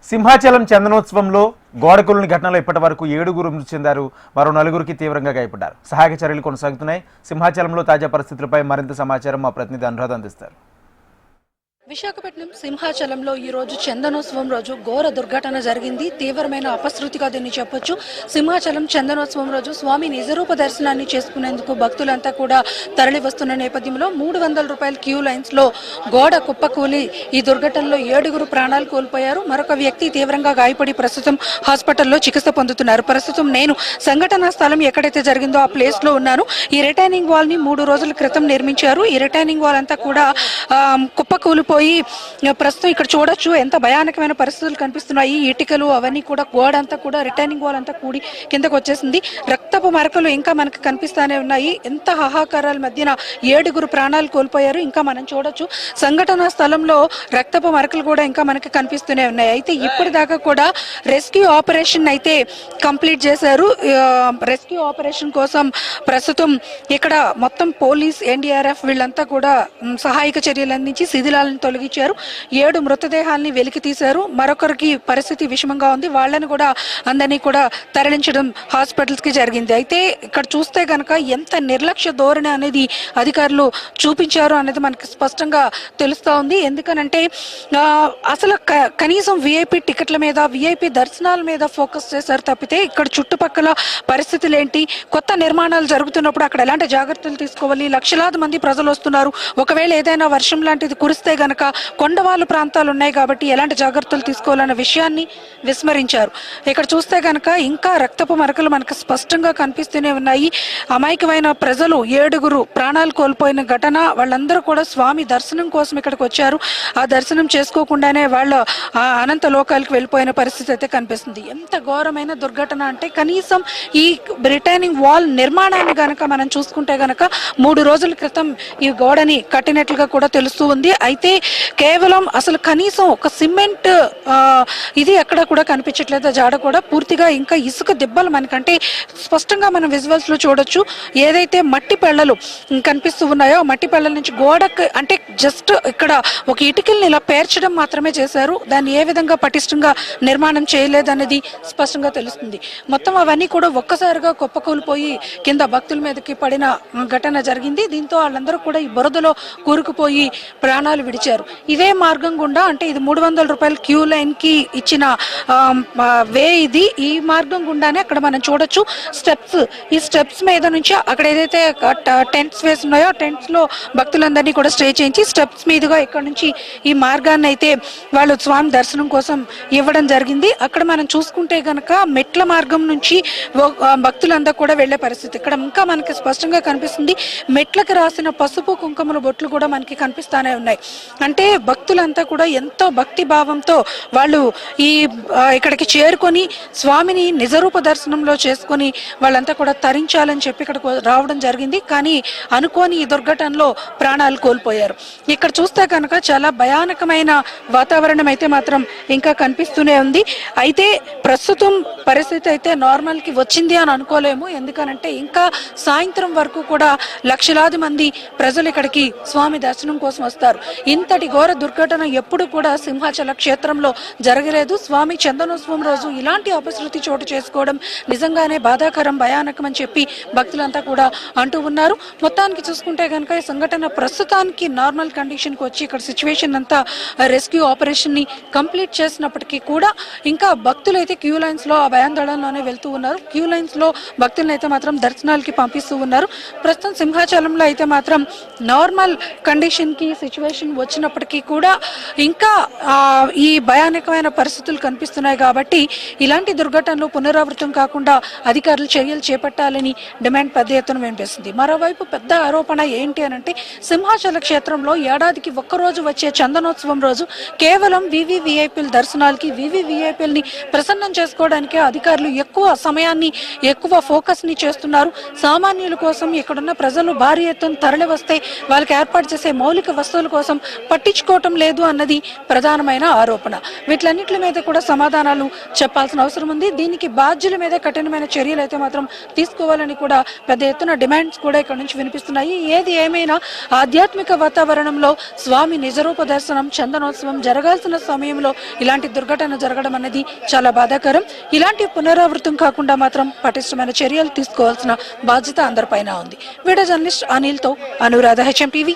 సింహాచలం చందనోత్సవంలో గోడకూలిన ఘటనలో ఇప్పటి వరకు 7 మృతి చెందారు. మరో 4 తీవ్రంగా గాయపడ్డారు. సహాయక చర్యలు కొనసాగుతున్నాయి. సింహాచలంలో తాజా పరిస్థితులపై మరింత సమాచారం మా ప్రతినిధి అనురాధ అందిస్తారు. విశాఖపట్నం సింహాచలంలో ఈ రోజు చందనోత్సవం రోజు ఘోర దుర్ఘటన జరిగింది. తీవ్రమైన అపశృతిగా దీన్ని చెప్పొచ్చు. సింహాచలం చందనోత్సవం రోజు స్వామి నిజరూప దర్శనాన్ని చేసుకునేందుకు భక్తులంతా కూడా తరలి వస్తున్న నేపథ్యంలో 300 రూపాయల క్యూ లైన్స్ లో గోడ కుప్పకూలి ఈ దుర్ఘటనలో 7 ప్రాణాలు కోల్పోయారు. మరొక వ్యక్తి తీవ్రంగా గాయపడి ప్రస్తుతం హాస్పిటల్లో చికిత్స పొందుతున్నారు. ప్రస్తుతం నేను సంఘటనా స్థలం ఎక్కడైతే జరిగిందో ఆ ప్లేస్ లో ఉన్నాను. ఈ రిటైనింగ్ వాల్ ని 3 రోజుల క్రితం నిర్మించారు. ఈ రిటైనింగ్ వాల్ అంతా కూడా కుప్పకూలిపోయి ప్రస్తుతం ఇక్కడ చూడొచ్చు ఎంత భయానకమైన పరిస్థితులు కనిపిస్తున్నాయి. ఇటుకలు అవన్నీ కూడా గోడ అంతా కూడా రిటైనింగ్ వాల్ అంతా కూడి కిందకు వచ్చేసింది. రక్తపు మరకలు ఇంకా మనకు కనిపిస్తానే ఉన్నాయి. ఎంత హాహాకారాల మధ్యన 7 ప్రాణాలు కోల్పోయారు. ఇంకా మనం చూడొచ్చు సంఘటనా స్థలంలో రక్తపు మరకలు కూడా ఇంకా మనకి కనిపిస్తూనే ఉన్నాయి. అయితే ఇప్పటిదాకా కూడా రెస్క్యూ ఆపరేషన్ అయితే కంప్లీట్ చేశారు. రెస్క్యూ ఆపరేషన్ కోసం ప్రస్తుతం ఇక్కడ మొత్తం పోలీస్, ఎన్డీఆర్ఎఫ్ వీళ్ళంతా కూడా సహాయక చర్యలు అందించి శిథిలాలను తొలగించారు. 7 మృతదేహాలని వెలికి తీశారు. మరొకరికి పరిస్థితి విషమంగా ఉంది. వాళ్ళని కూడా అందరినీ కూడా తరలించడం హాస్పిటల్స్ కి జరిగింది. అయితే ఇక్కడ చూస్తే గనక ఎంత నిర్లక్ష్య ధోరణి అనేది అధికారులు చూపించారు అనేది మనకి స్పష్టంగా తెలుస్తా ఉంది. ఎందుకనంటే అసలు కనీసం విఐపి టికెట్ల మీద, విఐపి దర్శనాల మీద ఫోకస్ చేశారు తప్పితే ఇక్కడ చుట్టుపక్కల పరిస్థితులు ఏంటి, కొత్త నిర్మాణాలు జరుగుతున్నప్పుడు అక్కడ ఎలాంటి జాగ్రత్తలు తీసుకోవాలి, లక్షలాది మంది ప్రజలు వస్తున్నారు, ఒకవేళ ఏదైనా వర్షం లాంటిది కురిస్తే గనక కొండవాళ్ళు ప్రాంతాలు ఉన్నాయి కాబట్టి ఎలాంటి జాగ్రత్తలు తీసుకోవాలన్న విషయాన్ని విస్మరించారు. ఇక్కడ చూస్తే గనక ఇంకా రక్తపు మరకలు మనకు స్పష్టంగా కనిపిస్తూనే ఉన్నాయి. అమాయకమైన ప్రజలు 7 ప్రాణాలు కోల్పోయిన ఘటన. వాళ్ళందరూ కూడా స్వామి దర్శనం కోసం ఇక్కడికి వచ్చారు. ఆ దర్శనం చేసుకోకుండానే వాళ్ళు అనంత లోకాలకు వెళ్ళిపోయిన పరిస్థితి అయితే కనిపిస్తుంది. ఎంత ఘోరమైన దుర్ఘటన అంటే కనీసం ఈ రిటైనింగ్ వాల్ నిర్మాణాన్ని గనక మనం చూసుకుంటే గనక 3 రోజుల క్రితం ఈ గోడని కట్టినట్లుగా కూడా తెలుస్తూ ఉంది. అయితే కేవలం అసలు కనీసం ఒక సిమెంట్ ఇది ఎక్కడ కూడా కనిపించట్లేదు. జాడ కూడా పూర్తిగా ఇంకా ఇసుక దిబ్బలు మనకంటే స్పష్టంగా మనం విజువల్స్ లో చూడొచ్చు. ఏదైతే మట్టి పెళ్ళలు కనిపిస్తూ ఉన్నాయో మట్టి పెళ్ళల నుంచి గోడకు అంటే జస్ట్ ఇక్కడ ఒక ఇటుకల్ని ఇలా పేర్చడం మాత్రమే చేశారు. దాన్ని ఏ విధంగా పటిష్టంగా నిర్మాణం చేయలేదనేది స్పష్టంగా తెలుస్తుంది. మొత్తం అవన్నీ కూడా ఒక్కసారిగా కుప్పకూలిపోయి కింద భక్తుల మీదకి పడిన ఘటన జరిగింది. దీంతో వాళ్ళందరూ కూడా ఈ బురదలో కూరుకుపోయి ప్రాణాలు విడిచారు. ఇదే మార్గం గుండా అంటే ఇది 300 రూపాయల క్యూ లైన్ కి ఇచ్చిన వే ఇది. ఈ మార్గం గుండానే అక్కడ మనం చూడొచ్చు స్టెప్స్. ఈ స్టెప్స్ మీద నుంచి అక్కడ ఏదైతే టెంట్స్ వేసి ఉన్నాయో టెంట్స్ లో భక్తులందరినీ కూడా స్టే చేయించి స్టెప్స్ మీదుగా ఇక్కడ నుంచి ఈ మార్గాన్ని అయితే వాళ్ళు స్వామి దర్శనం కోసం ఇవ్వడం జరిగింది. అక్కడ మనం చూసుకుంటే గనక మెట్ల మార్గం నుంచి భక్తులందరూ కూడా వెళ్లే పరిస్థితి ఇక్కడ ఇంకా మనకి స్పష్టంగా కనిపిస్తుంది. మెట్లకు రాసిన పసుపు కుంకుమల బొట్లు కూడా మనకి కనిపిస్తానే ఉన్నాయి. అంటే భక్తులంతా కూడా ఎంతో భక్తి భావంతో వాళ్ళు ఇక్కడికి చేరుకొని స్వామిని నిజరూప దర్శనంలో చేసుకొని వాళ్ళంతా కూడా తరించాలని చెప్పి ఇక్కడికి రావడం జరిగింది. కానీ అనుకోని ఈ దుర్ఘటనలో ప్రాణాలు కోల్పోయారు. ఇక్కడ చూస్తే కనుక చాలా భయానకమైన వాతావరణం అయితే మాత్రం ఇంకా కనిపిస్తూనే ఉంది. అయితే ప్రస్తుతం పరిస్థితి అయితే నార్మల్ కి వచ్చింది అని అనుకోలేము. ఎందుకనంటే ఇంకా సాయంత్రం వరకు కూడా లక్షలాది మంది ప్రజలు ఇక్కడికి స్వామి దర్శనం కోసం వస్తారు. ఇంతటి ఘోర దుర్ఘటన ఎప్పుడు కూడా సింహాచల క్షేత్రంలో జరగలేదు. స్వామి చందనోత్సవం రోజు ఇలాంటి అపశృతి చోటు చేసుకోవడం నిజంగానే బాధాకరం, భయానకం అని చెప్పి భక్తులంతా కూడా అంటూ ఉన్నారు. మొత్తానికి చూసుకుంటే కనుక ఈ సంఘటన ప్రస్తుతానికి నార్మల్ కండిషన్ కి వచ్చి ఇక్కడ సిచ్యువేషన్ అంతా రెస్క్యూ ఆపరేషన్ ని కంప్లీట్ చేసినప్పటికీ కూడా ఇంకా భక్తులు అయితే క్యూ లైన్స్ లో ఆ భయాందోళనలోనే వెళ్తూ ఉన్నారు. క్యూ లైన్స్ లో భక్తులను అయితే మాత్రం దర్శనాలకి పంపిస్తూ ఉన్నారు. ప్రస్తుతం సింహాచలంలో అయితే మాత్రం నార్మల్ కండిషన్ కి సిచ్యువేషన్ వచ్చినప్పటికీ కూడా ఇంకా ఈ భయానకమైన పరిస్థితులు కనిపిస్తున్నాయి. కాబట్టి ఇలాంటి దుర్ఘటనలు పునరావృతం కాకుండా అధికారులు చర్యలు చేపట్టాలని డిమాండ్ పెద్ద ఎత్తున వినిపిస్తుంది. మరోవైపు పెద్ద ఆరోపణ ఏంటి అనంటే సింహాచల క్షేత్రంలో ఏడాదికి ఒక్కరోజు వచ్చే చందనోత్సవం రోజు కేవలం వివివిఐపీల దర్శనాలకి, వివివిఐపీలని ప్రసన్నం చేసుకోవడానికి అధికారులు ఎక్కువ సమయాన్ని, ఎక్కువ ఫోకస్ ని చేస్తున్నారు. సామాన్యుల కోసం ఇక్కడున్న ప్రజలు భారీ ఎత్తున తరలి వస్తే వాళ్ళకి ఏర్పాటు చేసే మౌలిక వస్తువుల కోసం పట్టించుకోవటం లేదు అన్నది ప్రధానమైన ఆరోపణ. వీటిలన్నింటి మీద కూడా సమాధానాలు చెప్పాల్సిన అవసరం ఉంది. దీనికి బాధ్యుల మీద కఠినమైన చర్యలు అయితే మాత్రం తీసుకోవాలని కూడా పెద్ద ఎత్తున డిమాండ్స్ కూడా ఇక్కడ నుంచి వినిపిస్తున్నాయి. ఏది ఏమైనా ఆధ్యాత్మిక వాతావరణంలో స్వామి నిజరూప దర్శనం చందనోత్సవం జరగాల్సిన సమయంలో ఇలాంటి దుర్ఘటన జరగడం అనేది చాలా బాధాకరం. ఇలాంటి పునరావృతం కాకుండా మాత్రం పటిష్టమైన చర్యలు తీసుకోవాల్సిన బాధ్యత అందరిపైన ఉంది. వీడియో జర్నలిస్ట్ అనిల్తో అనురాధ, HM టీవీ.